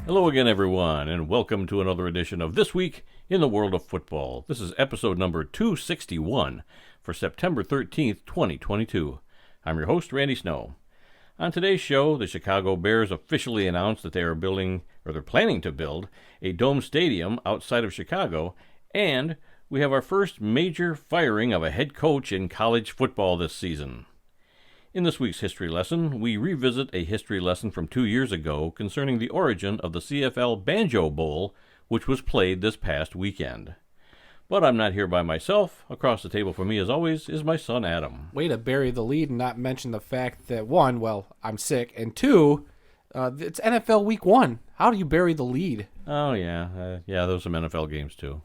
Hello again, everyone, and welcome to another edition of This Week in the World of Football. This is episode number 261 for September 13th, 2022. I'm your host, Randy Snow. On today's show, the Chicago Bears officially announced that they're planning to build a dome stadium outside of Chicago, and we have our first major firing of a head coach in college football this season. In this week's history lesson, we revisit a history lesson from 2 years ago concerning the origin of the CFL Banjo Bowl, which was played this past weekend. But I'm not here by myself. Across the table from me, as always, is my son Adam. Way to bury the lead and not mention the fact that, one, well, I'm sick, and two, it's NFL Week 1. How do you bury the lead? Oh, yeah. There was some NFL games, too.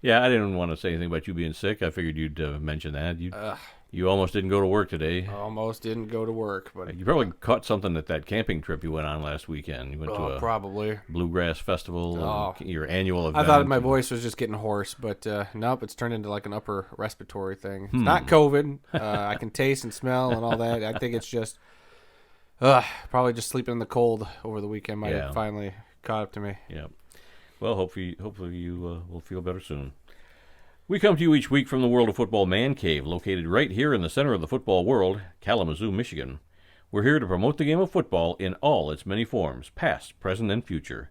Yeah, I didn't want to say anything about you being sick. I figured you'd mention that. You almost didn't go to work today. Almost didn't go to work. But you probably caught something at that camping trip you went on last weekend. You went to a probably bluegrass festival, your annual event. I thought my voice was just getting hoarse, but nope, it's turned into like an upper respiratory thing. It's not COVID. I can taste and smell and all that. I think it's just probably just sleeping in the cold over the weekend might have finally caught up to me. Yeah. Well, hopefully you will feel better soon. We come to you each week from the World of Football Man Cave, located right here in the center of the football world, Kalamazoo, Michigan. We're here to promote the game of football in all its many forms, past, present, and future.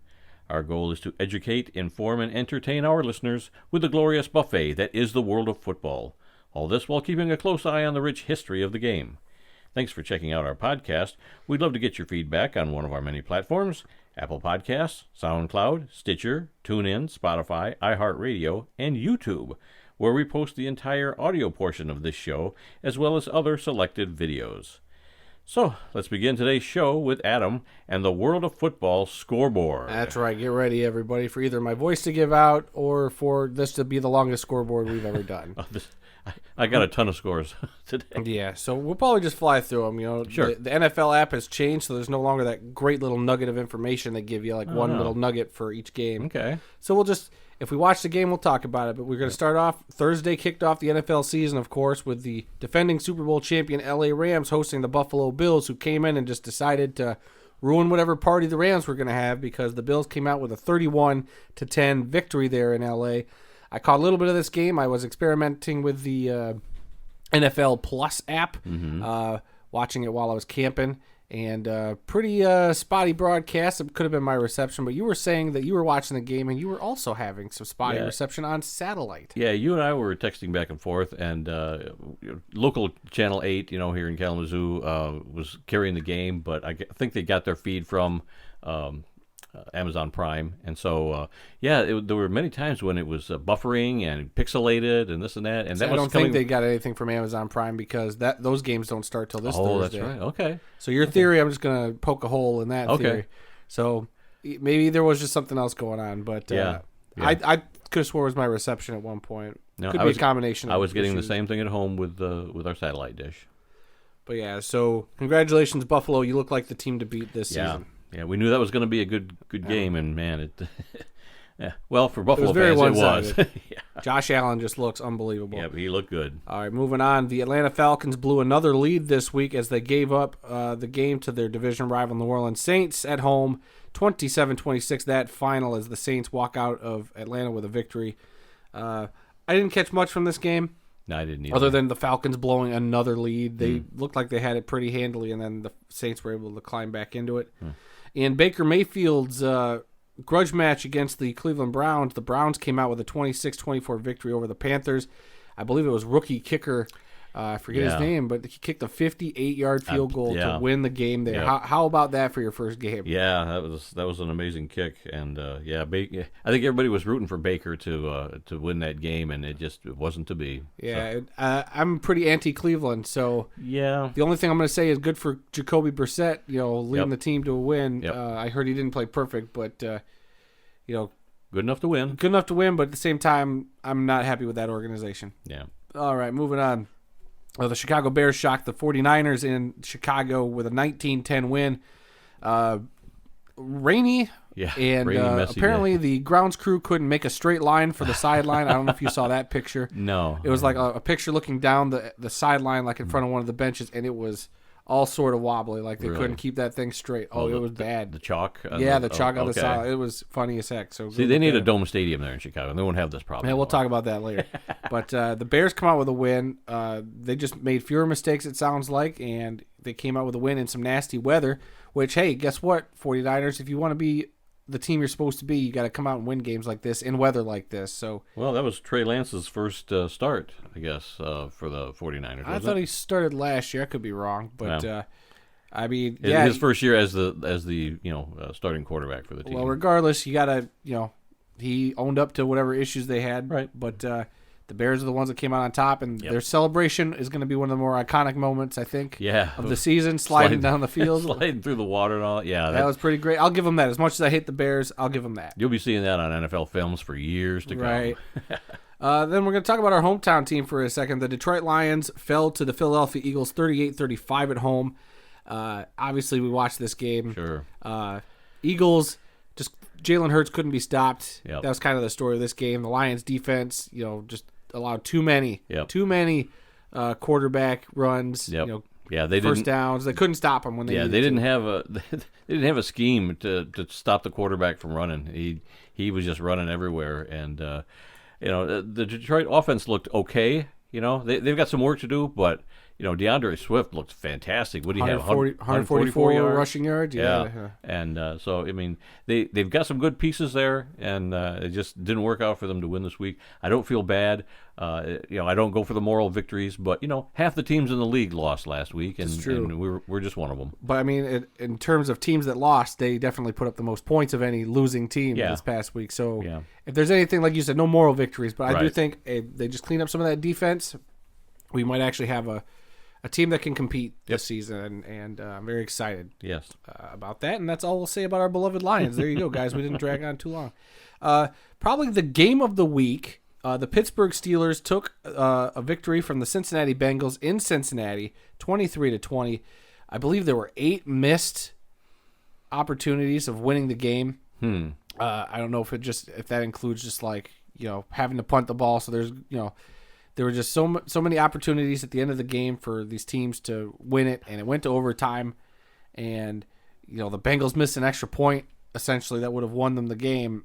Our goal is to educate, inform, and entertain our listeners with the glorious buffet that is the world of football. All this while keeping a close eye on the rich history of the game. Thanks for checking out our podcast. We'd love to get your feedback on one of our many platforms: Apple Podcasts, SoundCloud, Stitcher, TuneIn, Spotify, iHeartRadio, and YouTube, where we post the entire audio portion of this show, as well as other selected videos. So, let's begin today's show with Adam and the World of Football scoreboard. That's right. Get ready, everybody, for either my voice to give out or for this to be the longest scoreboard we've ever done. I got a ton of scores today. Yeah, so we'll probably just fly through them. You know, sure. The NFL app has changed, so there's no longer that great little nugget of information they give you, like little nugget for each game. Okay. So we'll just, if we watch the game, we'll talk about it. But we're going to start off, Thursday kicked off the NFL season, of course, with the defending Super Bowl champion LA Rams hosting the Buffalo Bills, who came in and just decided to ruin whatever party the Rams were going to have because the Bills came out with a 31-10 victory there in LA. I caught a little bit of this game. I was experimenting with the NFL Plus app, watching it while I was camping, and pretty spotty broadcast. It could have been my reception, but you were saying that you were watching the game and you were also having some spotty reception on satellite. Yeah, you and I were texting back and forth, and local Channel 8, here in Kalamazoo, was carrying the game, but I think they got their feed from Amazon Prime, and so there were many times when it was buffering and pixelated and this and that. And so I don't think they got anything from Amazon Prime because those games don't start till this Thursday. That's right. Okay. So your theory, I'm just gonna poke a hole in that theory. So maybe there was just something else going on, but I could have swore it was my reception at one point. No, could be a combination. I was getting the same thing at home with our satellite dish. But yeah, so congratulations, Buffalo. You look like the team to beat this season. Yeah, we knew that was going to be a good game, and man, it well, for Buffalo fans, it was. Josh Allen just looks unbelievable. Yeah, he looked good. All right, moving on. The Atlanta Falcons blew another lead this week as they gave up the game to their division rival New Orleans Saints at home, 27-26. That final as the Saints walk out of Atlanta with a victory. I didn't catch much from this game. No, I didn't either. Other than the Falcons blowing another lead. They looked like they had it pretty handily, and then the Saints were able to climb back into it. In Baker Mayfield's grudge match against the Cleveland Browns, the Browns came out with a 26-24 victory over the Panthers. I believe it was rookie kicker, I forget his name, but he kicked a 58-yard field goal to win the game there. Yeah. How about that for your first game? Yeah, that was an amazing kick, and I think everybody was rooting for Baker to win that game, and it wasn't to be. Yeah, so. I'm pretty anti-Cleveland, so the only thing I'm going to say is good for Jacoby Brissett, leading the team to a win. Yep. I heard he didn't play perfect, but good enough to win. Good enough to win, but at the same time, I'm not happy with that organization. Yeah. All right, moving on. The Chicago Bears shocked the 49ers in Chicago with a 19-10 win. Rainy, and messy apparently the grounds crew couldn't make a straight line for the sideline. I don't know if you saw that picture. No. It was like a picture looking down the sideline, like in front of one of the benches, and it was all sort of wobbly, like they Really? couldn't keep that thing straight. Oh, it was bad. The chalk? The chalk on the okay. side. It was funny as heck. So See, they need a dome stadium there in Chicago. They won't have this problem. Yeah, we'll anymore. talk about that later. But the Bears come out with a win. They just made fewer mistakes, it sounds like, and they came out with a win in some nasty weather, which, hey, guess what, 49ers, if you want to be the team you're supposed to be, you got to come out and win games like this in weather like this. So, Well, that was Trey Lance's first start, I guess, for the 49ers. I thought he started last year. I could be wrong, but Yeah. I mean, yeah, his first year as the starting quarterback for the team. well, regardless, you got to, he owned up to whatever issues they had. Right. But the Bears are the ones that came out on top, and Yep. their celebration is going to be one of the more iconic moments, I think, yeah, of the season, sliding down the field. sliding throrough the water and all. Yeah, That was pretty great. I'll give them that. As much as I hate the Bears, I'll give them that. you'll be seeing that on NFL films for years to come. Right. Then we're going to talk about our hometown team for a second. The Detroit Lions fell to the Philadelphia Eagles 38-35 at home. Obviously, we watched this game. Sure. Eagles, just Jalen Hurts couldn't be stopped. Yep. That was kind of the story of this game. The Lions defense, just allowed too many quarterback runs. Yep. They first didn't. downs. They couldn't stop them when they. Yeah, needed they didn't to. have a they didn't have a scheme to stop the quarterback from running. He was just running everywhere, and the Detroit offense looked okay. They've got some work to do, but DeAndre Swift looked fantastic. What do you have? 144 rushing yards. Yeah. And so I mean they've got some good pieces there, and it just didn't work out for them to win this week. I don't feel bad. I don't go for the moral victories, but half the teams in the league lost last week, and we're just one of them. But I mean, in terms of teams that lost, they definitely put up the most points of any losing team this past week. So if there's anything, like you said, no moral victories, but I do think if they just clean up some of that defense, we might actually have a team that can compete this season, and I'm very excited about that. And that's all we'll say about our beloved Lions. There you go, guys. We didn't drag on too long. Probably the game of the week, the Pittsburgh Steelers took a victory from the Cincinnati Bengals in Cincinnati, 23-20. I believe there were 8 missed opportunities of winning the game. I don't know if that includes just like having to punt the ball. So there's there were just so many opportunities at the end of the game for these teams to win it, and it went to overtime. And the Bengals missed an extra point essentially that would have won them the game.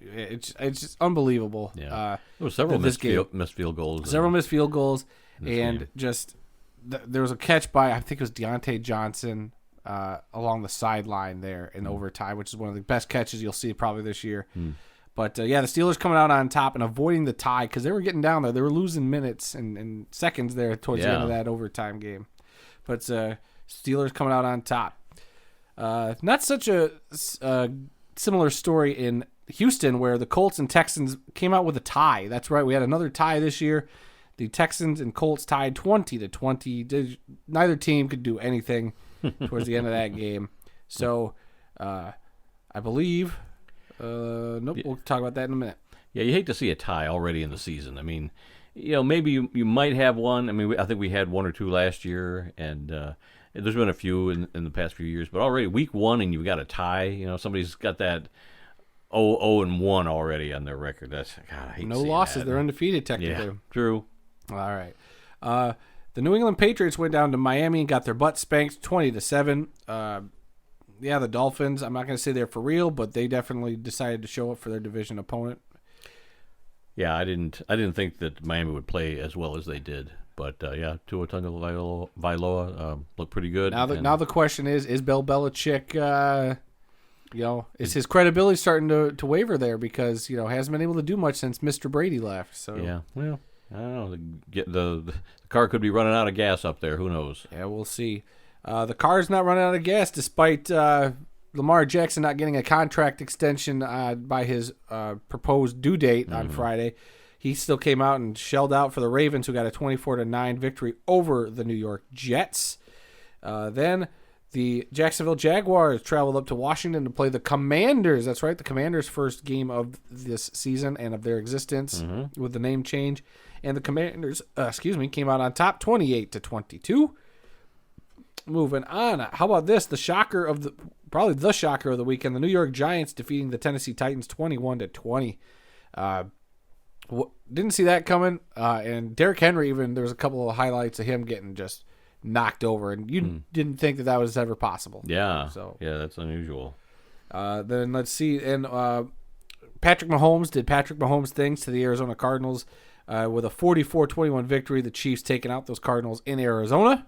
It's just unbelievable. Yeah, there were several missed field goals. Several missed field goals, and game. just there was a catch by I think it was Deontay Johnson along the sideline there in overtime, which is one of the best catches you'll see probably this year. But the Steelers coming out on top and avoiding the tie because they were getting down there. They were losing minutes and seconds there towards the end of that overtime game. But Steelers coming out on top. Not such a similar story in Houston where the Colts and Texans came out with a tie. That's right. We had another tie this year. The Texans and Colts tied 20-20. Neither team could do anything towards the end of that game. So I believe... nope, we'll talk about that in a minute. Yeah, you hate to see a tie already in the season. I mean, maybe you might have one. I mean, I think we had 1 or 2 last year, and there's been a few in the past few years. But already week 1 and you've got a tie. Somebody's got that 0-1 already on their record. That's God, I hate no seeing losses. that. They're undefeated technically. Yeah, true. All right. The New England Patriots went down to Miami and got their butt spanked 20-7. The Dolphins, I'm not going to say they're for real, but they definitely decided to show up for their division opponent. Yeah, I didn't think that Miami would play as well as they did. But, Tua Tagovailoa looked pretty good. Now the question is Bill Belichick, is his credibility starting to waver there because, hasn't been able to do much since Mr. Brady left. So yeah, well, I don't know. The car could be running out of gas up there. Who knows? Yeah, we'll see. The car's not running out of gas despite Lamar Jackson not getting a contract extension by his proposed due date on Friday. He still came out and shelled out for the Ravens, who got a 24-9 victory over the New York Jets. Then the Jacksonville Jaguars traveled up to Washington to play the Commanders. That's right, the Commanders' first game of this season and of their existence with the name change. And the Commanders, came out on top 28-22. Moving on. How about this? Probably the shocker of the weekend. The New York Giants defeating the Tennessee Titans 21-20. Didn't see that coming. And Derrick Henry, there was a couple of highlights of him getting just knocked over, and you didn't think that was ever possible. Yeah. So yeah, that's unusual. Then let's see, and Patrick Mahomes did Patrick Mahomes things to the Arizona Cardinals with a 44-21 victory. The Chiefs taking out those Cardinals in Arizona.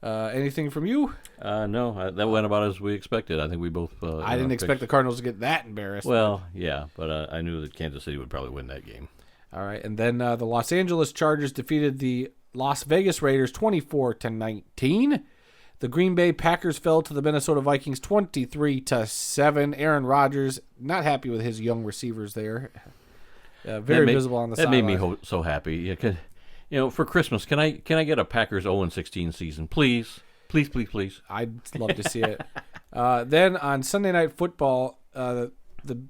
Anything from you? No, that went about as we expected. I think we both. I didn't expect the Cardinals to get that embarrassed. Well, yeah, but I knew that Kansas City would probably win that game. All right, and then the Los Angeles Chargers defeated the Las Vegas Raiders 24-19. The Green Bay Packers fell to the Minnesota Vikings 23-7. Aaron Rodgers not happy with his young receivers there. Very visible on the sideline. That made me so happy. For Christmas, can I get a Packers 0-16 season, please? Please, please, please. I'd love to see it. Then on Sunday Night Football, the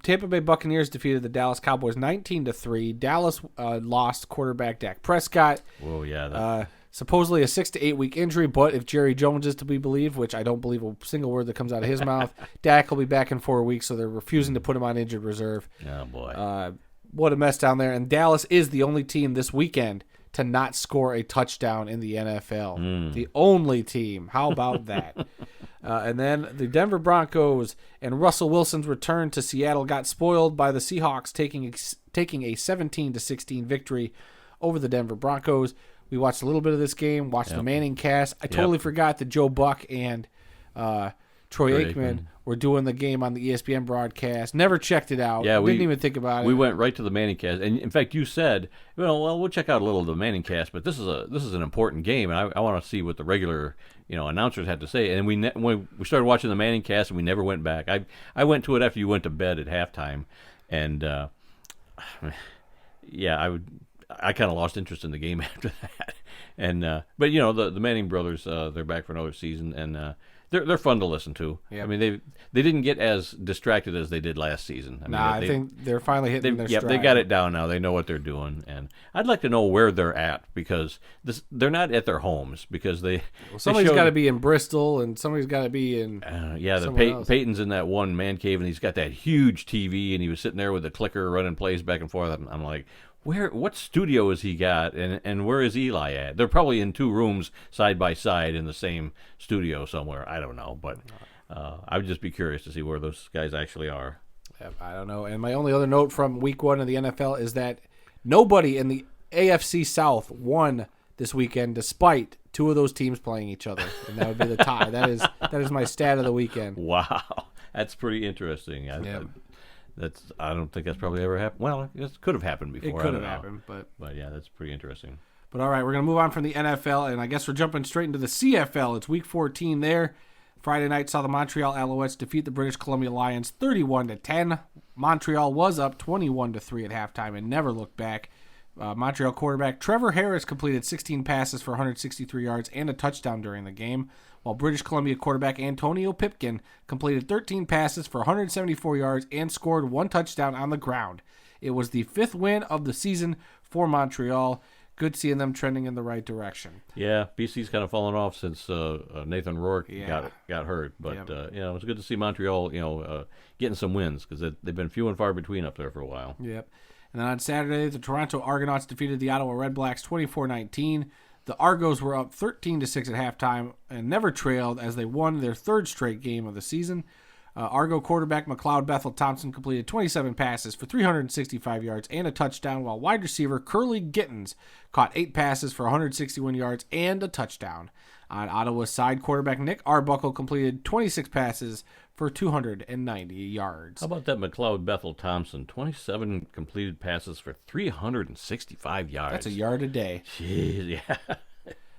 Tampa Bay Buccaneers defeated the Dallas Cowboys 19-3. Dallas lost quarterback Dak Prescott. Whoa, yeah. Supposedly a 6 to 8 week injury, but if Jerry Jones is to be believed, which I don't believe a single word that comes out of his mouth, Dak will be back in 4 weeks, so they're refusing to put him on injured reserve. Oh, boy. What a mess down there. And Dallas is the only team this weekend to not score a touchdown in the NFL. The only team. How about that? And then the Denver Broncos and Russell Wilson's return to Seattle got spoiled by the Seahawks taking a 17-16 victory over the Denver Broncos. We watched a little bit of this game, watched the Manning cast. I totally forgot that Joe Buck and Troy Aikman were doing the game on the ESPN broadcast. Never checked it out. Yeah, didn't even think about it. We went right to the Manning cast, and in fact, you said, "Well, we'll check out a little of the Manning cast, but this is an important game, and I want to see what the regular announcers had to say." And we started watching the Manning cast, and we never went back. I went to it after you went to bed at halftime, and I kind of lost interest in the game after that. And but the Manning brothers, they're back for another season, and they're fun to listen to. Yeah. I mean, they didn't get as distracted as they did last season. I think they're finally hitting their stride. They got it down now. They know what they're doing, and I'd like to know where they're at, because they're not at their homes, because somebody's got to be in Bristol, and somebody's got to be in Peyton's in that one man cave, and he's got that huge TV, and he was sitting there with the clicker running plays back and forth. I'm like, what studio has he got, and where is Eli at? They're probably in 2 rooms side by side in the same studio somewhere. I don't know, but I would just be curious to see where those guys actually are. Yeah, I don't know. And my only other note from Week 1 of the NFL is that nobody in the AFC South won this weekend, despite 2 of those teams playing each other, and that would be the tie. That is my stat of the weekend. Wow, that's pretty interesting. I don't think that's probably ever happened. Well, it could have happened before. It could have happened, but yeah, that's pretty interesting. But all right, we're going to move on from the NFL, and I guess we're jumping straight into the CFL. It's Week 14 there. Friday night saw the Montreal Alouettes defeat the British Columbia Lions 31-10. Montreal was up 21-3 at halftime and never looked back. Montreal quarterback Trevor Harris completed 16 passes for 163 yards and a touchdown during the game, while British Columbia quarterback Antonio Pipkin completed 13 passes for 174 yards and scored 1 touchdown on the ground. It was the 5th win of the season for Montreal. Good seeing them trending in the right direction. Yeah, BC's kind of fallen off since Nathan Rourke got hurt, but it was good to see Montreal getting some wins, because they've been few and far between up there for a while. Yep. And then on Saturday, the Toronto Argonauts defeated the Ottawa Redblacks 24-19. The Argos were up 13-6 at halftime and never trailed as they won their 3rd straight game of the season. Argo quarterback McLeod Bethel Thompson completed 27 passes for 365 yards and a touchdown, while wide receiver Curly Gittins caught 8 passes for 161 yards and a touchdown. On Ottawa's side, quarterback Nick Arbuckle completed 26 passes for 290 yards. How about that McLeod Bethel Thompson? 27 completed passes for 365 yards. That's a yard a day. Jeez, yeah.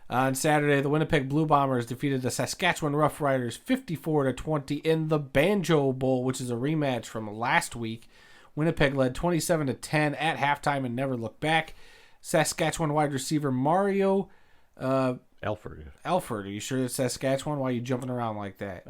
On Saturday, the Winnipeg Blue Bombers defeated the Saskatchewan Roughriders 54-20 in the Banjo Bowl, which is a rematch from last week. Winnipeg led 27-10 at halftime and never looked back. Saskatchewan wide receiver Mario Alford. Are you sure it's Saskatchewan? Why are you jumping around like that?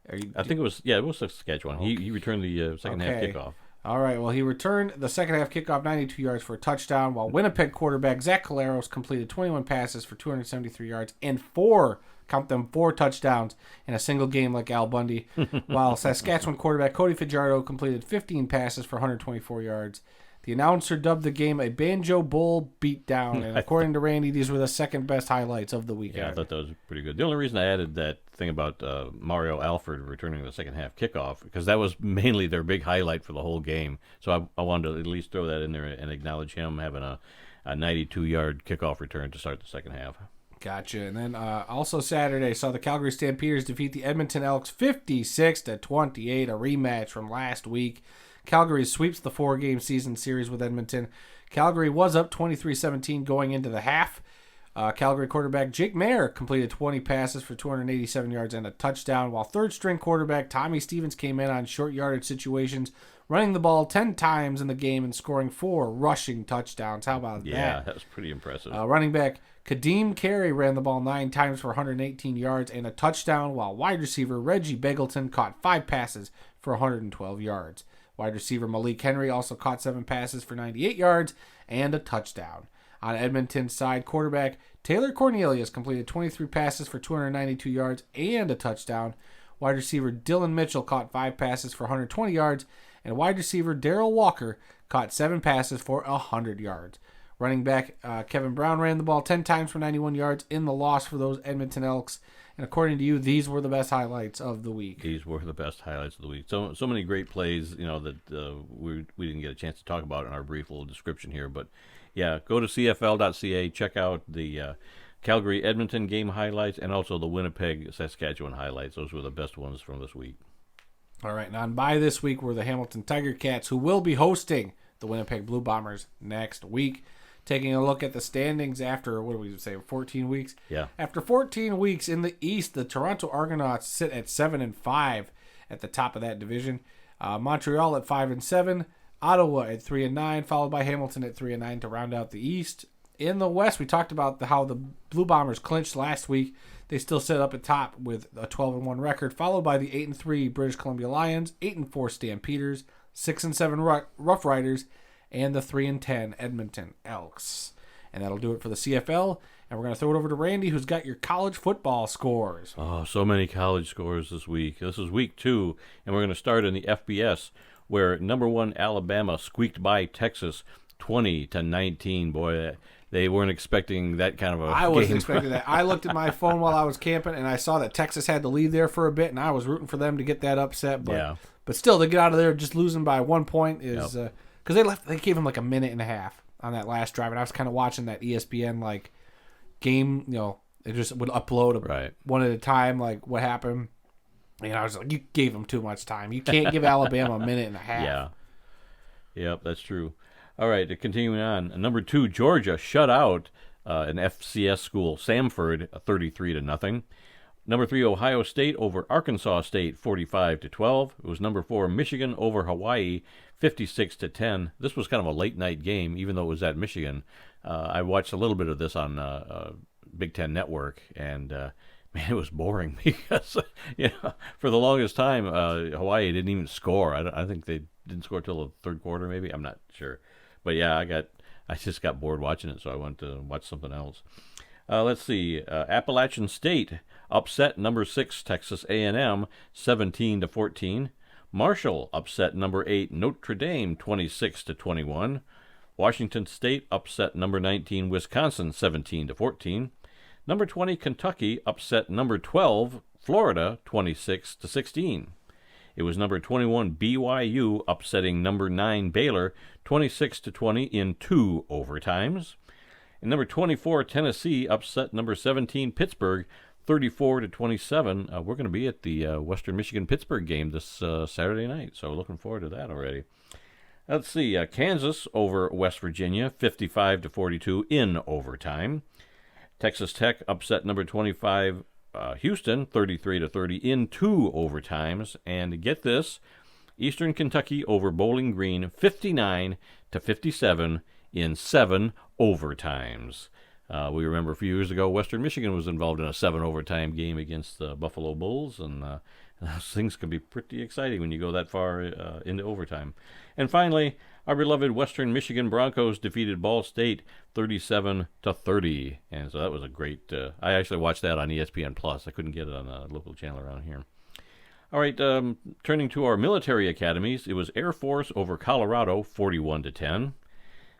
I think it was Saskatchewan. Okay. He returned the second half kickoff. All right, well, he returned the second half kickoff 92 yards for a touchdown, while Winnipeg quarterback Zach Collaros completed 21 passes for 273 yards and 4 touchdowns in a single game like Al Bundy, while Saskatchewan quarterback Cody Fajardo completed 15 passes for 124 yards. The announcer dubbed the game a Banjo Bowl beatdown, and according to Randy, these were the second best highlights of the weekend. Yeah, I thought that was pretty good. The only reason I added that thing about Mario Alford returning the second half kickoff, because that was mainly their big highlight for the whole game. So I wanted to at least throw that in there and acknowledge him having a 92-yard kickoff return to start the second half. Gotcha. And then also Saturday saw the Calgary Stampeders defeat the Edmonton Elks 56-28, a rematch from last week. Calgary sweeps the 4-game season series with Edmonton. Calgary was up 23-17 going into the half. Calgary quarterback Jake Mayer completed 20 passes for 287 yards and a touchdown, while third-string quarterback Tommy Stevens came in on short yardage situations, running the ball 10 times in the game and scoring 4 rushing touchdowns. How about that? Yeah, that was pretty impressive. Running back Kadeem Carey ran the ball 9 times for 118 yards and a touchdown, while wide receiver Reggie Begelton caught 5 passes for 112 yards. Wide receiver Malik Henry also caught 7 passes for 98 yards and a touchdown. On Edmonton's side, quarterback Taylor Cornelius completed 23 passes for 292 yards and a touchdown. Wide receiver Dylan Mitchell caught 5 passes for 120 yards, and wide receiver Darrell Walker caught 7 passes for 100 yards. Running back Kevin Brown ran the ball 10 times for 91 yards in the loss for those Edmonton Elks. And according to you, these were the best highlights of the week. These were the best highlights of the week. So many great plays, that we didn't get a chance to talk about in our brief little description here. But yeah, go to CFL.ca, check out the Calgary-Edmonton game highlights and also the Winnipeg-Saskatchewan highlights. Those were the best ones from this week. All right, and on bye this week were the Hamilton Tiger Cats, who will be hosting the Winnipeg Blue Bombers next week. Taking a look at the standings after, 14 weeks? Yeah. After 14 weeks in the East, the Toronto Argonauts sit at 7-5 at the top of that division. Montreal at 5-7, Ottawa at 3-9, followed by Hamilton at 3-9 to round out the East. In the West, we talked about how the Blue Bombers clinched last week. They still sit up at top with a 12-1 record, followed by the 8-3 British Columbia Lions, 8-4 Stampeders, 6-7 Rough Riders, and the 3-10 Edmonton Elks. And that'll do it for the CFL. And we're going to throw it over to Randy, who's got your college football scores. Oh, so many college scores this week. This is week 2, and we're going to start in the FBS, where number 1 Alabama squeaked by Texas 20-19. Boy, they weren't expecting that kind of a I wasn't game. expecting that. I looked at my phone while I was camping, and I saw that Texas had to lead there for a bit, and I was rooting for them to get that upset. But still, to get out of there just losing by 1 point is because they gave them like a minute and a half on that last drive, and I was kind of watching that ESPN game. They just would upload one at a time, like what happened. And I was like, you gave them too much time. You can't give Alabama a minute and a half. Yeah. Yep, that's true. All right, continuing on. Number 2, Georgia shut out an FCS school, Samford, 33-0. Number 3, Ohio State over Arkansas State, 45-12. It was number 4, Michigan over Hawaii, 56-10. This was kind of a late night game, even though it was at Michigan. I watched a little bit of this on Big Ten Network, and man, it was boring because for the longest time Hawaii didn't even score. I think they didn't score till the third quarter, maybe. I'm not sure, but yeah, I just got bored watching it, so I went to watch something else. Let's see. Appalachian State upset number 6 Texas A&M 17-14. Marshall upset number 8 Notre Dame 26-21. Washington State upset number 19 Wisconsin 17-14. Number 20 Kentucky upset number 12 Florida 26-16. It was number 21 BYU upsetting number 9 Baylor 26-20 in 2 overtimes. And number 24 Tennessee upset number 17 Pittsburgh 34-27. We're going to be at the Western Michigan Pittsburgh game this Saturday night, so we're looking forward to that already. Let's see. Kansas over West Virginia 55-42 in overtime. Texas Tech upset number 25 Houston 33-30 in 2 overtimes. And get this, Eastern Kentucky over Bowling Green 59-57 in 7 overtimes. We remember a few years ago, Western Michigan was involved in a 7 overtime game against the Buffalo Bulls, and those things can be pretty exciting when you go that far into overtime. And finally, our beloved Western Michigan Broncos defeated Ball State 37-30, and so that was a great. I actually watched that on ESPN Plus. I couldn't get it on a local channel around here. All right, turning to our military academies, it was Air Force over Colorado, 41-10.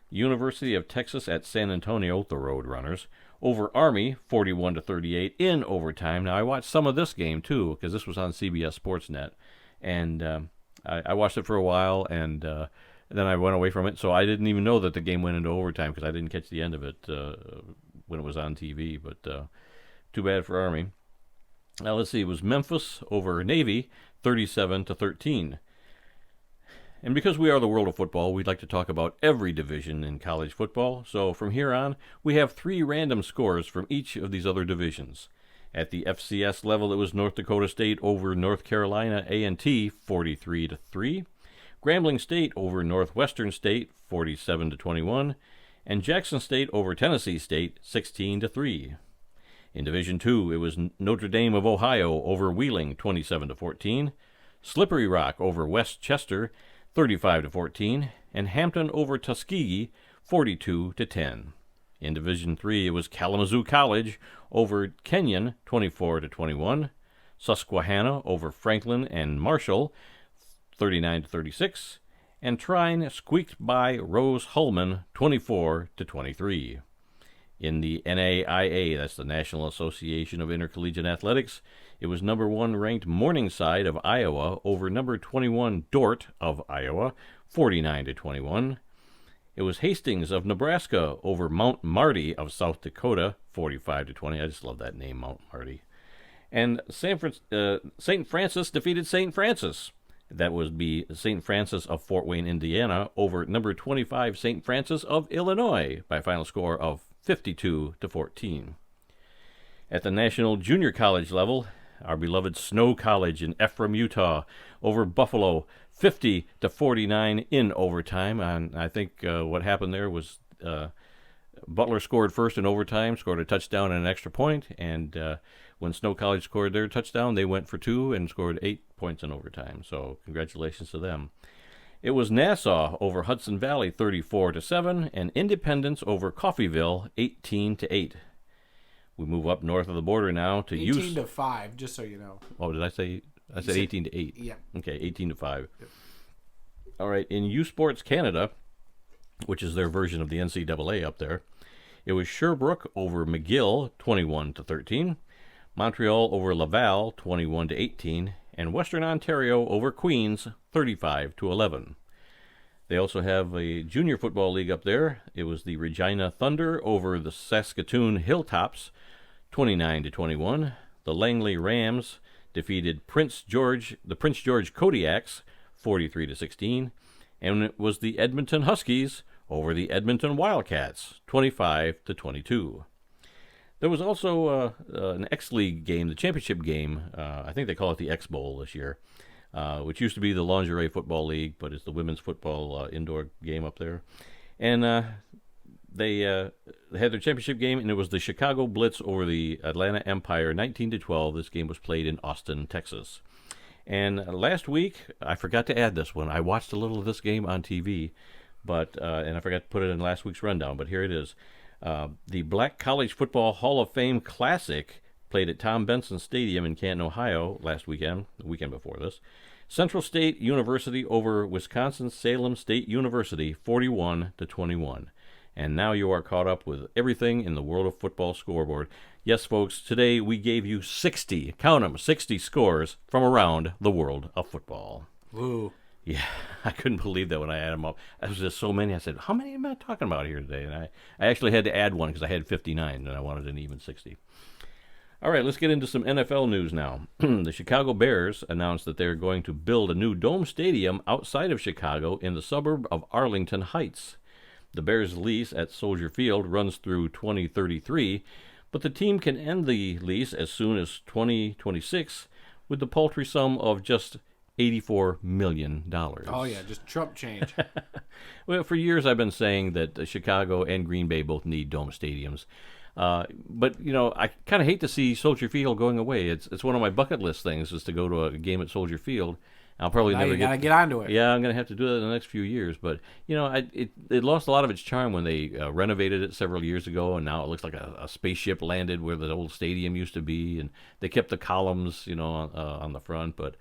University of Texas at San Antonio, the Roadrunners, over Army, 41-38 in overtime. Now, I watched some of this game, too, because this was on CBS Sportsnet. And I watched it for a while, and then I went away from it. So I didn't even know that the game went into overtime because I didn't catch the end of it when it was on TV. But too bad for Army. Now, let's see. It was Memphis over Navy, 37-13. And because we are the world of football, we'd like to talk about every division in college football. So from here on, we have 3 random scores from each of these other divisions. At the FCS level, it was North Dakota State over North Carolina A&T, 43-3. Grambling State over Northwestern State, 47-21. And Jackson State over Tennessee State, 16-3. In Division II, it was Notre Dame of Ohio over Wheeling, 27-14. Slippery Rock over West Chester, 35-14, and Hampton over Tuskegee, 42-10. In Division III, it was Kalamazoo College over Kenyon, 24-21. Susquehanna over Franklin and Marshall, 39-36. And Trine squeaked by Rose Hulman, 24-23. In the NAIA, that's the National Association of Intercollegiate Athletics, it was number 1 ranked Morningside of Iowa over number 21 Dordt of Iowa, 49-21. It was Hastings of Nebraska over Mount Marty of South Dakota, 45-20. I just love that name, Mount Marty. And St. Francis defeated St. Francis. That would be St. Francis of Fort Wayne, Indiana, over number 25 St. Francis of Illinois by a final score of 52-14. At the National Junior College level, our beloved Snow College in Ephraim, Utah, over Buffalo, 50-49 in overtime. And I think what happened there was Butler scored first in overtime, scored a touchdown and an extra point, and when Snow College scored their touchdown, they went for 2 and scored 8 points in overtime. So congratulations to them. It was Nassau over Hudson Valley, 34-7, and Independence over Coffeyville, 18-8. We move up north of the border now to 18-5, just so you know. Oh, did I say? I said 18-8. Yeah. Okay, 18-5. Yep. All right, in U Sports Canada, which is their version of the NCAA up there, it was Sherbrooke over McGill, 21-13. Montreal over Laval, 21-18. And Western Ontario over Queens, 35-11. They also have a junior football league up there. It was the Regina Thunder over the Saskatoon Hilltops, 29-21. The Langley Rams defeated the Prince George Kodiaks, 43-16. And it was the Edmonton Huskies over the Edmonton Wildcats, 25-22. There was also an X-League game, the championship game. I think they call it the X-Bowl this year, which used to be the Lingerie Football League, but it's the women's football indoor game up there. And they had their championship game, and it was the Chicago Blitz over the Atlanta Empire, 19-12. This game was played in Austin, Texas. And last week, I forgot to add this one. I watched a little of this game on TV, but and I forgot to put it in last week's rundown, but here it is. The Black College Football Hall of Fame Classic played at Tom Benson Stadium in Canton, Ohio last weekend, the weekend before this. Central State University over Wisconsin-Salem State University, 41-21. And now you are caught up with everything in the world of football scoreboard. Yes, folks, today we gave you 60, count them, 60 scores from around the world of football. Woo. Yeah, I couldn't believe that when I added them up. There was just so many. I said, how many am I talking about here today? And I actually had to add one because I had 59, and I wanted an even 60. All right, let's get into some NFL news now. The Chicago Bears announced that they're going to build a new dome stadium outside of Chicago in the suburb of Arlington Heights. The Bears' lease at Soldier Field runs through 2033, but the team can end the lease as soon as 2026 with the paltry sum of just $84 million. Oh, yeah, just Trump change. Well, for years I've been saying that Chicago and Green Bay both need dome stadiums. But, you know, I kind of hate to see Soldier Field going away. It's one of my bucket list things is to go to a game at Soldier Field. I'll probably never gotta get onto it. Yeah, I'm going to have to do that in the next few years. But, you know, it lost a lot of its charm when they renovated it several years ago, and now it looks like a spaceship landed where the old stadium used to be, and they kept the columns, you know, on the front. But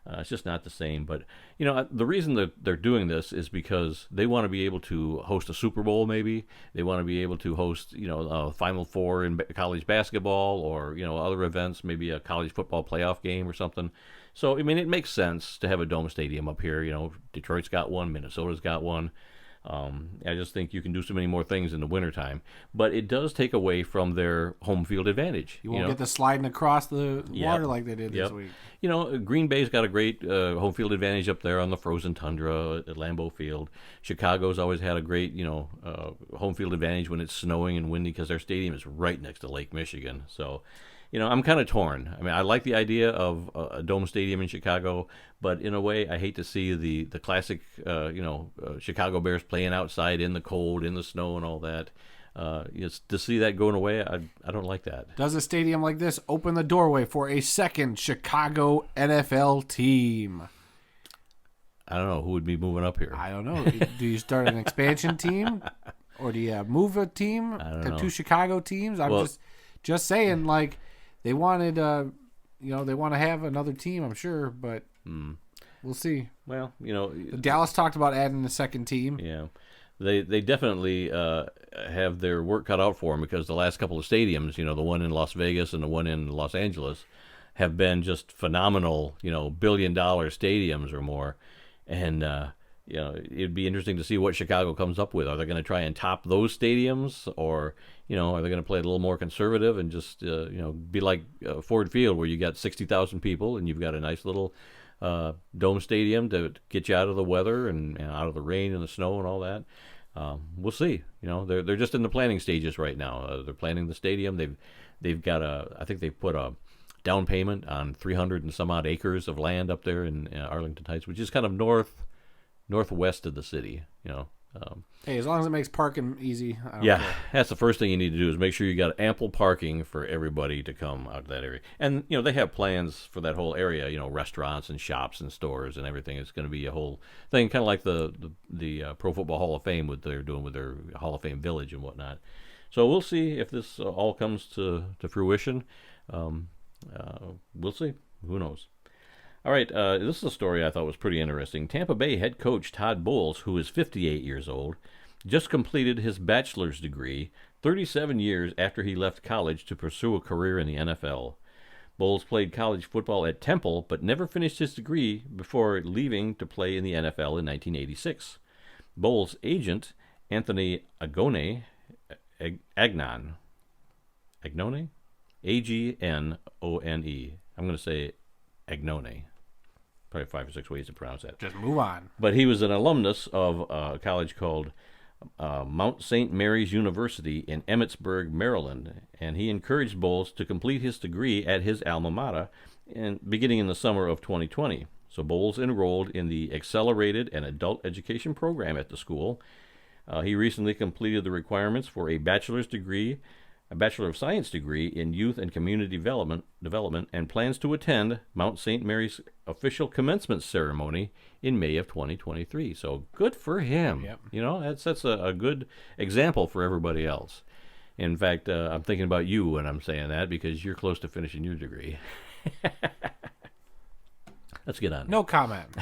It's just not the same. But the reason that they're doing this is because they want to be able to host a Super Bowl. Maybe they want to be able to host a Final Four in college basketball, or other events, maybe a college football playoff game or something. So I mean, it makes sense to have a dome stadium up here. Detroit's got one, Minnesota's got one. I just think you can do so many more things in the wintertime. But it does take away from their home field advantage. You won't get the sliding across the water like they did this week. Green Bay's got a great home field advantage up there on the frozen tundra at Lambeau Field. Chicago's always had a great, home field advantage when it's snowing and windy because their stadium is right next to Lake Michigan. So, I'm kind of torn. I mean, I like the idea of a dome stadium in Chicago, but in a way, I hate to see the classic, Chicago Bears playing outside in the cold, in the snow, and all that. To see that going away, I don't like that. Does a stadium like this open the doorway for a second Chicago NFL team? I don't know who would be moving up here. I don't know. Do you start an expansion team, or do you move a team to two Chicago teams? I'm just saying, like. They wanted, they want to have another team, I'm sure, but we'll see. Well, Dallas talked about adding a second team. Yeah, they definitely have their work cut out for them because the last couple of stadiums, the one in Las Vegas and the one in Los Angeles, have been just phenomenal, billion-dollar stadiums or more, and it'd be interesting to see what Chicago comes up with. Are they going to try and top those stadiums, or are they going to play it a little more conservative and just be like Ford Field, where you got 60,000 people and you've got a nice little dome stadium to get you out of the weather and out of the rain and the snow and all that. We'll see. They're just in the planning stages right now. They're planning the stadium. They've got I think they've put a down payment on 300 and some odd acres of land up there in Arlington Heights, which is kind of northwest of the city. Hey, as long as it makes parking easy, I don't care. That's the first thing you need to do is make sure you got ample parking for everybody to come out to that area. And they have plans for that whole area. Restaurants and shops and stores and everything. It's going to be a whole thing, kind of like the Pro Football Hall of Fame, what they're doing with their Hall of Fame Village and whatnot. So we'll see if this all comes to fruition. We'll see. Who knows? All right, this is a story I thought was pretty interesting. Tampa Bay head coach Todd Bowles, who is 58 years old, just completed his bachelor's degree 37 years after he left college to pursue a career in the NFL. Bowles played college football at Temple, but never finished his degree before leaving to play in the NFL in 1986. Bowles' agent, Anthony Agone, Agnone, A-G-N-O-N-E. I'm going to say Agnone. Probably 5 or 6 ways to pronounce that. Just move on. But he was an alumnus of a college called Mount St. Mary's University in Emmitsburg, Maryland, and he encouraged Bowles to complete his degree at his alma mater beginning in the summer of 2020. So Bowles enrolled in the Accelerated and Adult Education program at the school. He recently completed the requirements for a bachelor's degree, a Bachelor of Science degree in Youth and Community Development, and plans to attend Mount St. Mary's official commencement ceremony in May of 2023. So good for him. Yep. That's a good example for everybody else. In fact, I'm thinking about you when I'm saying that because you're close to finishing your degree. Let's get on. No comment.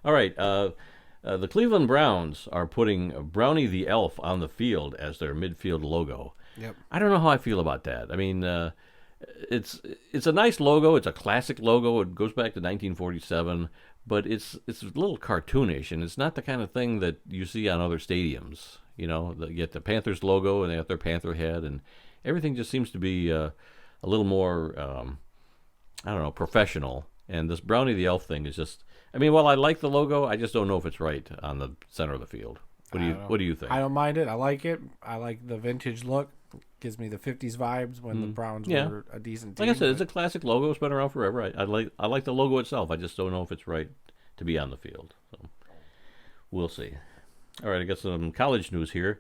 All right. The Cleveland Browns are putting Brownie the Elf on the field as their midfield logo. Yep. I don't know how I feel about that. I mean, it's a nice logo. It's a classic logo. It goes back to 1947, but it's a little cartoonish, and it's not the kind of thing that you see on other stadiums. You get the Panthers logo, and they have their panther head, and everything just seems to be a little more, professional. And this Brownie the Elf thing is just, while I like the logo, I just don't know if it's right on the center of the field. What do you think? I don't mind it. I like it. I like the vintage look. Gives me the 50s vibes when the Browns were a decent team. Like I said, it's a classic logo. It's been around forever. I like the logo itself. I just don't know if it's right to be on the field. So we'll see. All right, I got some college news here.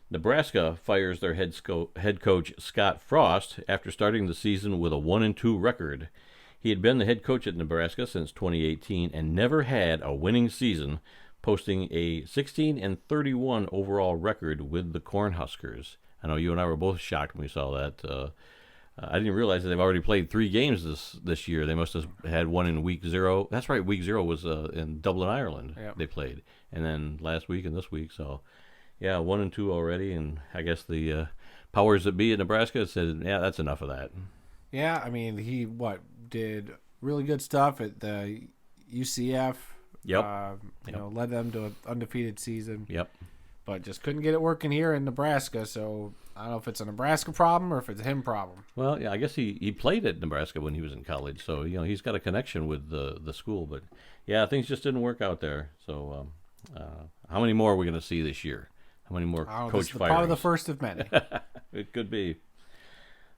Nebraska fires their head coach Scott Frost after starting the season with a 1-2 record. He had been the head coach at Nebraska since 2018 and never had a winning season, posting a 16-31 overall record with the Cornhuskers. I know you and I were both shocked when we saw that. I didn't realize that they've already played 3 games this year. They must have had one in week 0. That's right, week 0 was in Dublin, Ireland. Yep. They played, and then last week and this week. So, yeah, 1 and 2 already. And I guess the powers that be in Nebraska said, yeah, that's enough of that. Yeah, I mean, he did really good stuff at the UCF. Yep. Led them to an undefeated season. Yep. But just couldn't get it working here in Nebraska. So I don't know if it's a Nebraska problem or if it's a him problem. Well, yeah, I guess he played at Nebraska when he was in college, so he's got a connection with the school. But yeah, things just didn't work out there. So how many more are we going to see this year? How many more coach firings? Probably the first of many. It could be.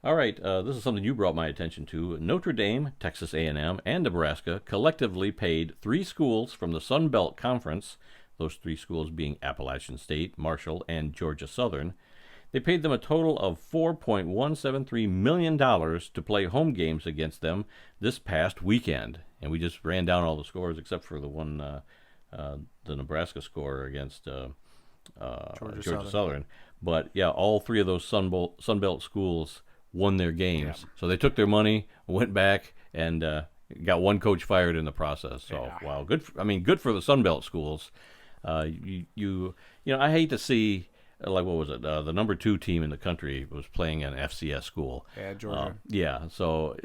All right, this is something you brought my attention to. Notre Dame, Texas A&M, and Nebraska collectively paid 3 schools from the Sun Belt Conference, those 3 schools being Appalachian State, Marshall, and Georgia Southern. They paid them a total of $4.173 million to play home games against them this past weekend. And we just ran down all the scores except for the one, the Nebraska score against Georgia Southern. But yeah, all 3 of those Sun Belt schools won their games. Yeah. So they took their money, went back, and got one coach fired in the process. So wow, good. Good for the Sun Belt schools. I hate to see, like, what was it? The number 2 team in the country was playing an FCS school. Yeah, Georgia. So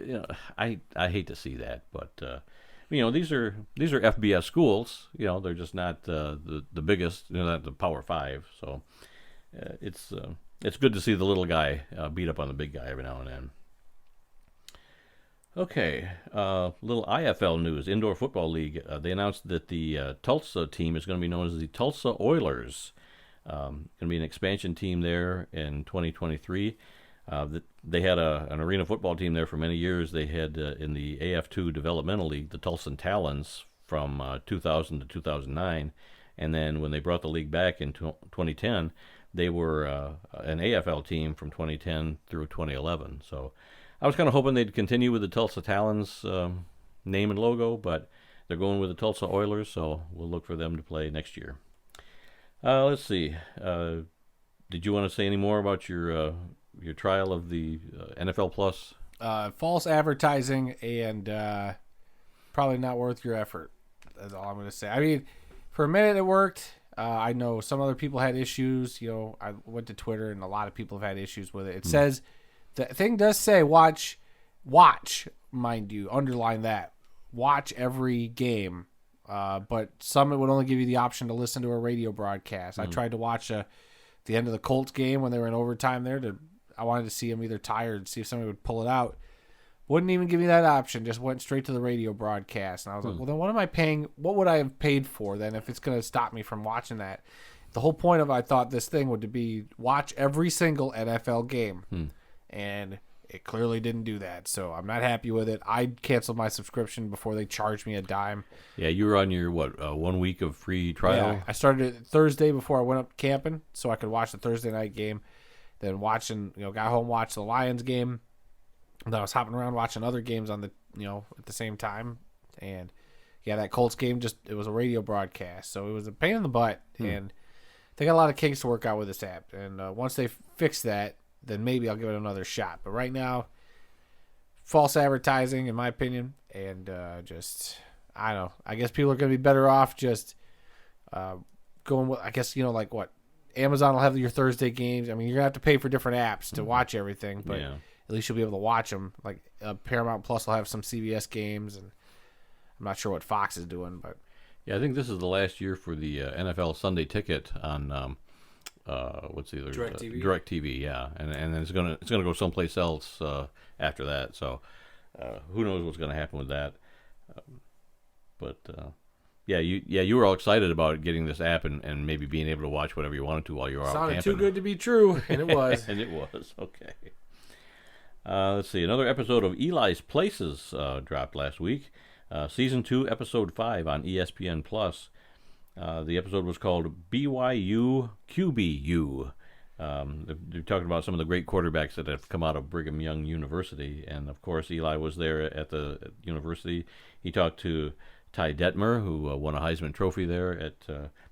I hate to see that, but these are FBS schools. They're just not the biggest. Not the Power 5. So it's good to see the little guy beat up on the big guy every now and then. Okay, little IFL news, Indoor Football League. They announced that the Tulsa team is going to be known as the Tulsa Oilers. Going to be an expansion team there in 2023. They had an arena football team there for many years. They had in the AF2 Developmental League, the Tulsa Talons from 2000 to 2009. And then when they brought the league back in 2010, they were an AFL team from 2010 through 2011. So I was kind of hoping they'd continue with the Tulsa Talons name and logo, but they're going with the Tulsa Oilers, so we'll look for them to play next year. Let's see. Did you want to say any more about your trial of the NFL Plus? False advertising and probably not worth your effort. That's all I'm going to say. I mean, for a minute it worked. I know some other people had issues. I went to Twitter and a lot of people have had issues with it. It says, the thing does say watch, mind you, underline that. Watch every game. But some it would only give you the option to listen to a radio broadcast. I tried to watch the end of the Colts game when they were in overtime there. I wanted to see them either tired, see if somebody would pull it out. Wouldn't even give me that option. Just went straight to the radio broadcast. And I was like, well, then what am I paying? What would I have paid for then if it's going to stop me from watching that? The whole point of I thought this thing would be watch every single NFL game. And it clearly didn't do that. So I'm not happy with it. I canceled my subscription before they charged me a dime. Yeah, you were on your, 1 week of free trial? Yeah, I started it Thursday before I went up camping so I could watch the Thursday night game. Then got home, watched the Lions game. And then I was hopping around watching other games on the, at the same time. And yeah, that Colts game it was a radio broadcast. So it was a pain in the butt. And they got a lot of kinks to work out with this app. And once they fix that, then maybe I'll give it another shot. But right now, false advertising, in my opinion. And I don't know. I guess people are going to be better off just going with, I guess, like what? Amazon will have your Thursday games. I mean, you're going to have to pay for different apps to watch everything. But at least you'll be able to watch them. Like Paramount Plus will have some CBS games. And I'm not sure what Fox is doing. But yeah, I think this is the last year for the NFL Sunday Ticket on what's the other DirecTV, yeah, and then it's gonna go someplace else after that. So who knows what's gonna happen with that? You were all excited about getting this app and maybe being able to watch whatever you wanted to while you were out camping. Sounded too good to be true, and it was. And it was okay. Let's see. Another episode of Eli's Places dropped last week. Season 2, Episode 5 on ESPN Plus. The episode was called BYU QBU. They're talking about some of the great quarterbacks that have come out of Brigham Young University. And, of course, Eli was there at the university. He talked to Ty Detmer, who won a Heisman Trophy there at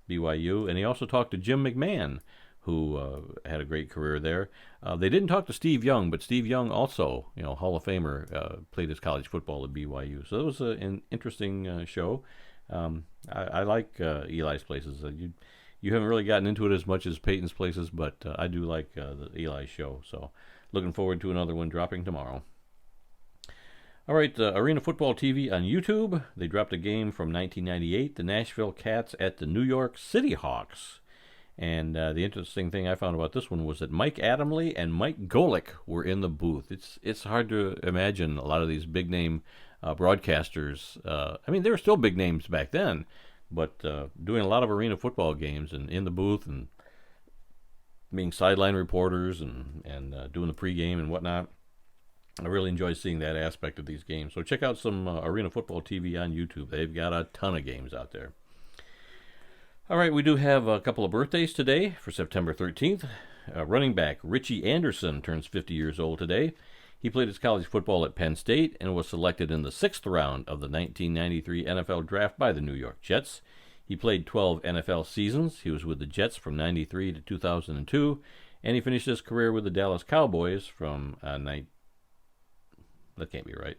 BYU. And he also talked to Jim McMahon, who had a great career there. They didn't talk to Steve Young, but Steve Young also, Hall of Famer, played his college football at BYU. So it was an interesting show. I like Eli's Places. You haven't really gotten into it as much as Peyton's Places, but I do like the Eli show. So looking forward to another one dropping tomorrow. All right, Arena Football TV on YouTube. They dropped a game from 1998, the Nashville Cats at the New York City Hawks. And the interesting thing I found about this one was that Mike Adamle and Mike Golick were in the booth. It's hard to imagine a lot of these big-name broadcasters. They were still big names back then, but doing a lot of arena football games and in the booth and being sideline reporters and doing the pregame and whatnot. I really enjoy seeing that aspect of these games. So check out some Arena Football TV on YouTube. They've got a ton of games out there. All right, we do have a couple of birthdays today for September 13th. Running back Richie Anderson turns 50 years old today. He played his college football at Penn State and was selected in the 6th round of the 1993 NFL Draft by the New York Jets. He played 12 NFL seasons. He was with the Jets from 93 to 2002, and he finished his career with the Dallas Cowboys from that can't be right.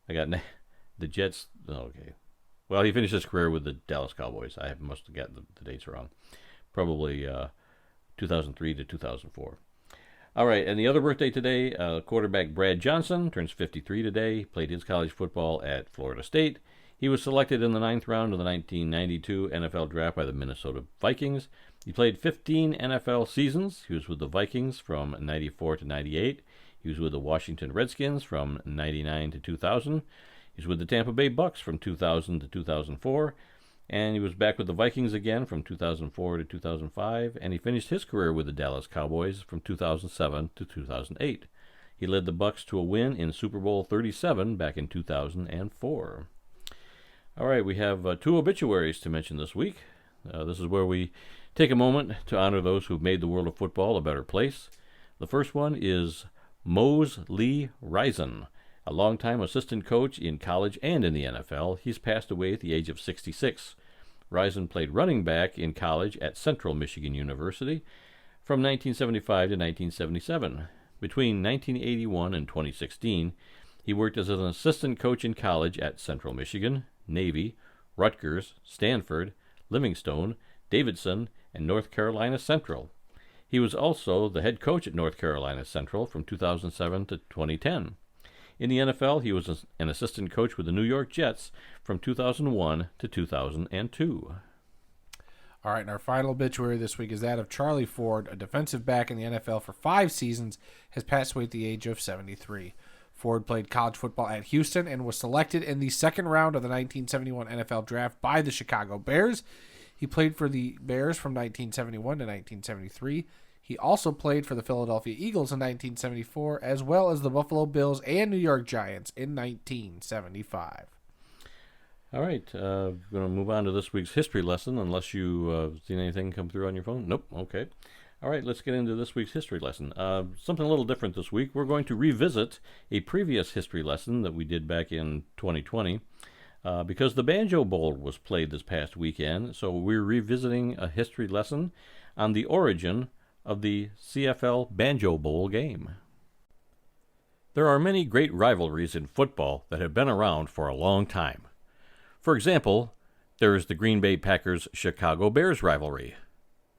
I got the Jets. Okay. Well, he finished his career with the Dallas Cowboys. I must have got the dates wrong. Probably 2003 to 2004. All right, and the other birthday today, quarterback Brad Johnson turns 53 today. He played his college football at Florida State. He was selected in the 9th round of the 1992 NFL Draft by the Minnesota Vikings. He played 15 NFL seasons. He was with the Vikings from 94 to 98. He was with the Washington Redskins from 99 to 2000. He was with the Tampa Bay Bucks from 2000 to 2004, and he was back with the Vikings again from 2004 to 2005, and he finished his career with the Dallas Cowboys from 2007 to 2008. He led the Bucks to a win in Super Bowl 37 back in 2004. All right, we have 2 obituaries to mention this week. This is where we take a moment to honor those who've made the world of football a better place. The first one is Mose Lee Risen, a longtime assistant coach in college and in the NFL. He's passed away at the age of 66. Risen played running back in college at Central Michigan University from 1975 to 1977. Between 1981 and 2016, he worked as an assistant coach in college at Central Michigan, Navy, Rutgers, Stanford, Livingstone, Davidson, and North Carolina Central. He was also the head coach at North Carolina Central from 2007 to 2010. In the NFL, he was an assistant coach with the New York Jets from 2001 to 2002. All right, and our final obituary this week is that of Charlie Ford, a defensive back in the NFL for 5 seasons, has passed away at the age of 73. Ford played college football at Houston and was selected in the 2nd round of the 1971 NFL Draft by the Chicago Bears. He played for the Bears from 1971 to 1973. He also played for the Philadelphia Eagles in 1974, as well as the Buffalo Bills and New York Giants in 1975. All right, going to move on to this week's history lesson, unless you seen anything come through on your phone. Nope, okay. All right, let's get into this week's history lesson. Something a little different this week. We're going to revisit a previous history lesson that we did back in 2020 because the Banjo Bowl was played this past weekend, so we're revisiting a history lesson on the origin of the CFL Banjo Bowl game. There are many great rivalries in football that have been around for a long time. For example, there is the Green Bay Packers-Chicago Bears rivalry,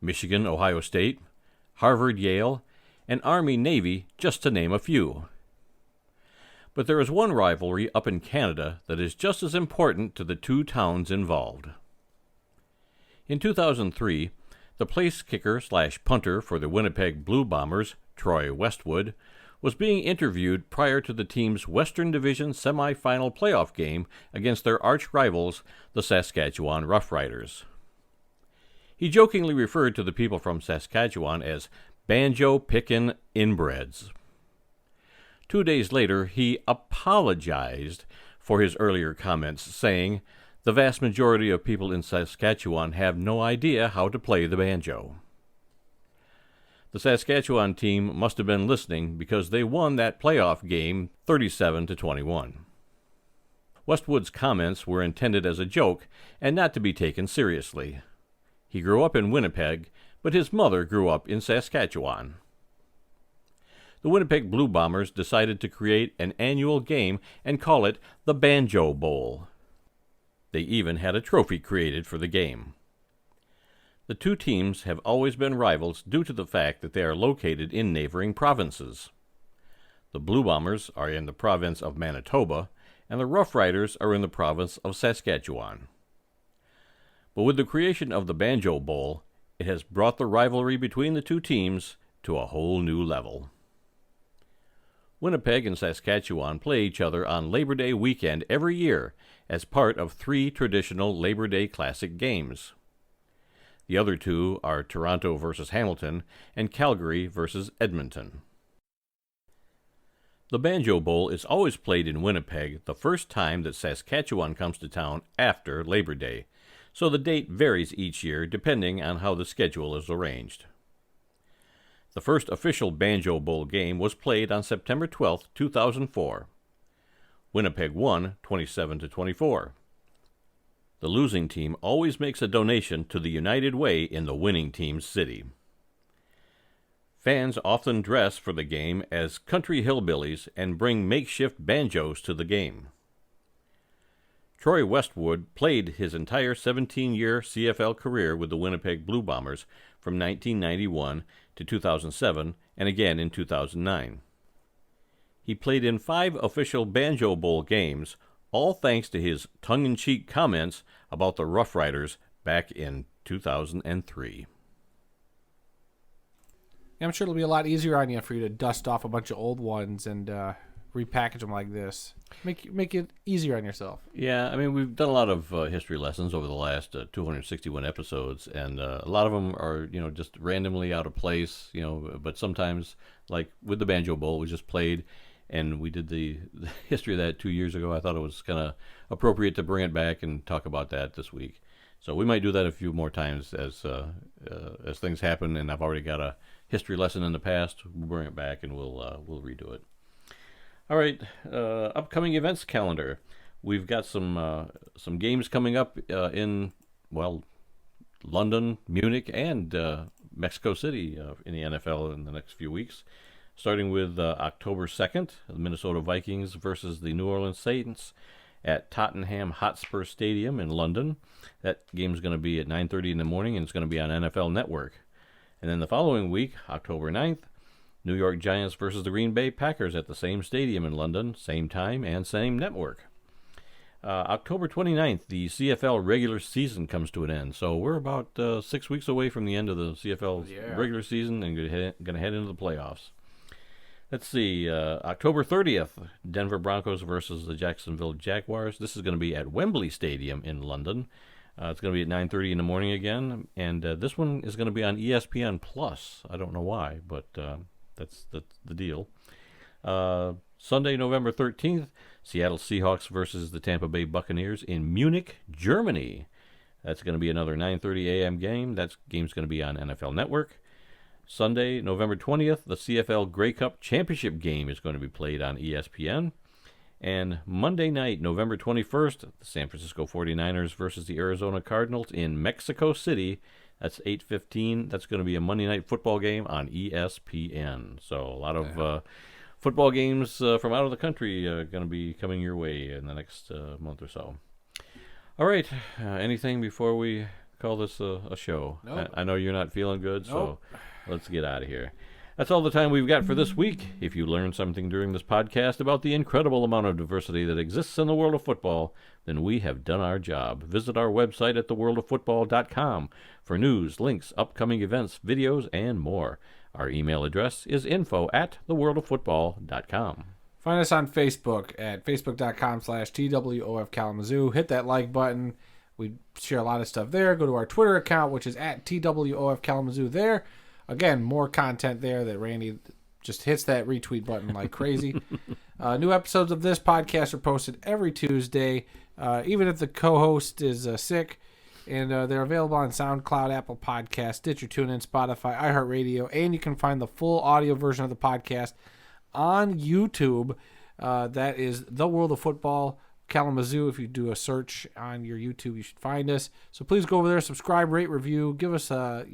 Michigan-Ohio State, Harvard-Yale, and Army-Navy, just to name a few. But there is one rivalry up in Canada that is just as important to the 2 towns involved. In 2003, the place kicker/punter for the Winnipeg Blue Bombers, Troy Westwood, was being interviewed prior to the team's Western Division semifinal playoff game against their arch rivals, the Saskatchewan Roughriders. He jokingly referred to the people from Saskatchewan as banjo-pickin' inbreds. 2 days later, he apologized for his earlier comments, saying, "The vast majority of people in Saskatchewan have no idea how to play the banjo." The Saskatchewan team must have been listening because they won that playoff game 37-21. Westwood's comments were intended as a joke and not to be taken seriously. He grew up in Winnipeg, but his mother grew up in Saskatchewan. The Winnipeg Blue Bombers decided to create an annual game and call it the Banjo Bowl. They even had a trophy created for the game. The two teams have always been rivals due to the fact that they are located in neighboring provinces. The Blue Bombers are in the province of Manitoba, and the Rough Riders are in the province of Saskatchewan. But with the creation of the Banjo Bowl, it has brought the rivalry between the two teams to a whole new level. Winnipeg and Saskatchewan play each other on Labor Day weekend every year as part of 3 traditional Labor Day Classic games. The other 2 are Toronto versus Hamilton and Calgary versus Edmonton. The Banjo Bowl is always played in Winnipeg the first time that Saskatchewan comes to town after Labor Day, so the date varies each year depending on how the schedule is arranged. The first official Banjo Bowl game was played on September 12, 2004. Winnipeg won 27-24. The losing team always makes a donation to the United Way in the winning team's city. Fans often dress for the game as country hillbillies and bring makeshift banjos to the game. Troy Westwood played his entire 17-year CFL career with the Winnipeg Blue Bombers from 1991 to 2007 and again in 2009. He played in 5 official Banjo Bowl games, all thanks to his tongue-in-cheek comments about the Rough Riders back in 2003. Yeah, I'm sure it'll be a lot easier on you for you to dust off a bunch of old ones and repackage them like this. Make it easier on yourself. Yeah, I mean, we've done a lot of history lessons over the last 261 episodes, and a lot of them are, just randomly out of place, but sometimes, like with the Banjo Bowl, we just played, and we did the history of that 2 years ago. I thought it was kind of appropriate to bring it back and talk about that this week. So we might do that a few more times as things happen, and I've already got a history lesson in the past. We'll bring it back, and we'll redo it. All right, upcoming events calendar. We've got some games coming up in London, Munich, and Mexico City in the NFL in the next few weeks. Starting with October 2nd, the Minnesota Vikings versus the New Orleans Saints at Tottenham Hotspur Stadium in London. That game's going to be at 9:30 in the morning, and it's going to be on NFL Network. And then the following week, October 9th, New York Giants versus the Green Bay Packers at the same stadium in London, same time and same network. October 29th, the CFL regular season comes to an end. So we're about 6 weeks away from the end of the CFL regular season and going to head into the playoffs. Let's see, October 30th, Denver Broncos versus the Jacksonville Jaguars. This is going to be at Wembley Stadium in London. It's going to be at 9:30 in the morning again, and this one is going to be on ESPN Plus. I don't know why, but that's the deal. Sunday, November 13th, Seattle Seahawks versus the Tampa Bay Buccaneers in Munich, Germany. That's going to be another 9:30 a.m. game. That game's going to be on NFL Network. Sunday, November 20th, the CFL Grey Cup Championship game is going to be played on ESPN. And Monday night, November 21st, the San Francisco 49ers versus the Arizona Cardinals in Mexico City. That's 8:15. That's going to be a Monday night football game on ESPN. So a lot of football games from out of the country are going to be coming your way in the next month or so. All right. Anything before we call this a show? Nope. I know you're not feeling good, Nope. so let's get out of here. That's all the time we've got for this week. If you learned something during this podcast about the incredible amount of diversity that exists in the world of football, then we have done our job. Visit our website at theworldoffootball.com for news, links, upcoming events, videos, and more. Our email address is info@theworldoffootball.com. Find us on Facebook at facebook.com/TWOF Kalamazoo. Hit that like button. We share a lot of stuff there. Go to our Twitter account, which is at TWOF Kalamazoo there. Again, more content there that Randy just hits that retweet button like crazy. New episodes of this podcast are posted every Tuesday, even if the co-host is sick. And they're available on SoundCloud, Apple Podcasts, Stitcher, TuneIn, Spotify, iHeartRadio. And you can find the full audio version of the podcast on YouTube. That is The World of Football Kalamazoo. If you do a search on your YouTube, you should find us. So please go over there, subscribe, rate, review, give us a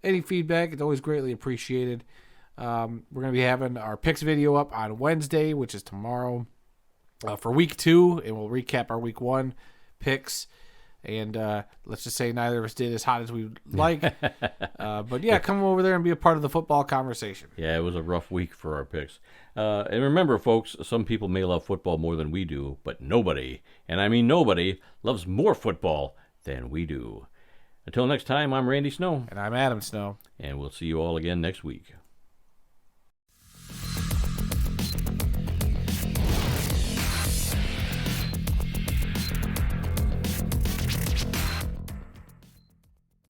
any feedback, it's always greatly appreciated. We're going to be having our picks video up on Wednesday, which is tomorrow, for week 2, and we'll recap our week 1 picks. And let's just say neither of us did as hot as we would like. But yeah, come over there and be a part of the football conversation. Yeah, it was a rough week for our picks. And remember, folks, some people may love football more than we do, but nobody, and I mean nobody, loves more football than we do. Until next time, I'm Randy Snow. And I'm Adam Snow. And we'll see you all again next week.